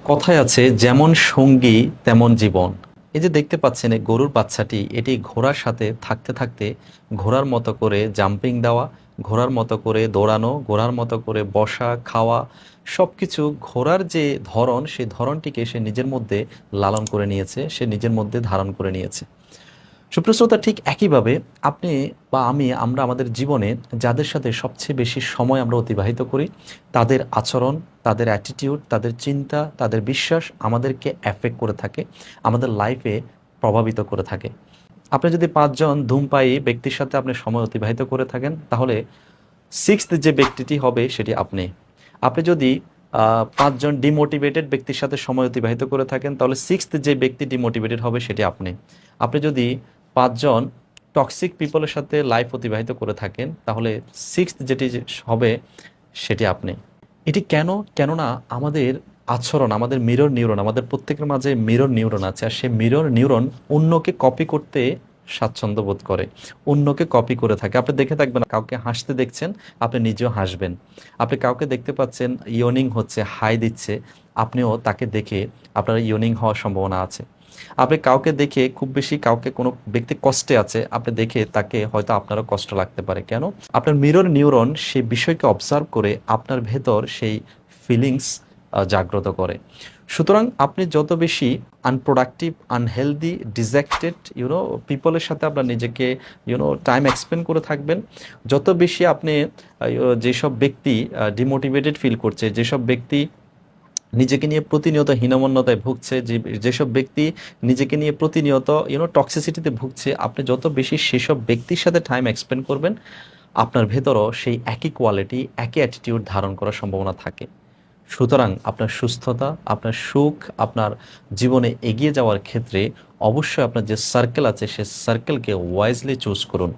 কথায় আছে যেমন সঙ্গী তেমন জীবন। এই যে দেখতে পাচ্ছেন এই গরুর বাচ্চাটি, এটি ঘোড়ার সাথে থাকতে থাকতে ঘোড়ার মতো করে জাম্পিং দেওয়া, ঘোড়ার মতো করে দৌড়ানো, ঘোড়ার মতো করে বসা, খাওয়া, সব কিছু ঘোড়ার যে ধরন, সেই ধরনটিকে সে নিজের মধ্যে লালন করে নিয়েছে, সে নিজের মধ্যে ধারণ করে নিয়েছে। সুপ্রশ্রোতা, ঠিক একইভাবে আপনি বা আমরা আমাদের জীবনে যাদের সাথে সবচেয়ে বেশি সময় আমরা অতিবাহিত করি, তাদের আচরণ, তাদের অ্যাটিটিউড, তাদের চিন্তা, তাদের বিশ্বাস আমাদেরকে অ্যাফেক্ট করে থাকে, আমাদের লাইফে প্রভাবিত করে থাকে। আপনি যদি ৫ জন ধূমপায়ী ব্যক্তির সাথে আপনি সময় অতিবাহিত করে থাকেন, তাহলে সিক্সথ যে ব্যক্তিটি হবে সেটি আপনি। আপনি যদি ৫ জন ডিমোটিভেটেড ব্যক্তির সাথে সময় অতিবাহিত করে থাকেন, তাহলে সিক্সথ যে ব্যক্তি ডিমোটিভেটেড হবে সেটি আপনি। আপনি যদি ৫ জন টক্সিক পিপলের সাথে লাইফ অতিবাহিত করে থাকেন, তাহলে সিক্সথ যেটি হবে সেটি আপনি। এটি কেন? কেননা আমাদের আচরণ, আমাদের মিরর নিউরন, আমাদের প্রত্যেকের মাঝে মিরর নিউরন আছে, আর সেই মিরর নিউরন অন্যকে কপি করতে স্বাচ্ছন্দ্য বোধ করে, অন্যকে কপি করে থাকে। আপনি দেখে থাকবেন, কাউকে হাসতে দেখছেন, আপনি নিজেও হাসবেন। আপনি কাউকে দেখতে পাচ্ছেন ইয়নিং হচ্ছে, হাই দিচ্ছে, আপনিও তাকে দেখে আপনার ইয়নিং হওয়ার সম্ভাবনা আছে। আপনি কাউকে দেখে খুব বেশি, কাউকে কোনো ব্যক্তি কষ্টে আছে, আপনি দেখে তাকে হয়তো আপনারও কষ্ট লাগতে পারে। কেন? আপনার মিরর নিউরন সেই বিষয়কে অবজার্ভ করে আপনার ভেতর সেই ফিলিংস জাগ্রত করে। সুতরাং আপনি যত বেশি আনপ্রোডাক্টিভ, আনহেলদি, ডিজেক্টেড পিপলের সাথে আপনার নিজেকে টাইম এক্সপেন্ড করে থাকবেন, যত বেশি আপনি যেসব ব্যক্তি ডিমোটিভেটেড ফিল করছে, যেসব ব্যক্তি নিজেকে নিয়ে প্রতিনিয়ত হীনমন্যতায় ভুগছে, যেসব ব্যক্তি নিজেকে নিয়ে প্রতিনিয়ত টক্সিসিটিতে ভুগছে, আপনি যত বেশি সেসব ব্যক্তির সাথে টাইম এক্সপেন্ড করবেন, আপনার ভেতরও সেই একই কোয়ালিটি, একই অ্যাটিটিউড ধারণ করার সম্ভাবনা থাকে। সুতরাং আপনার সুস্থতা, আপনার সুখ, আপনার জীবনে এগিয়ে যাওয়ার ক্ষেত্রে অবশ্যই আপনার যে সার্কেল আছে, সে সার্কেলকে ওয়াইজলি চুজ করুন।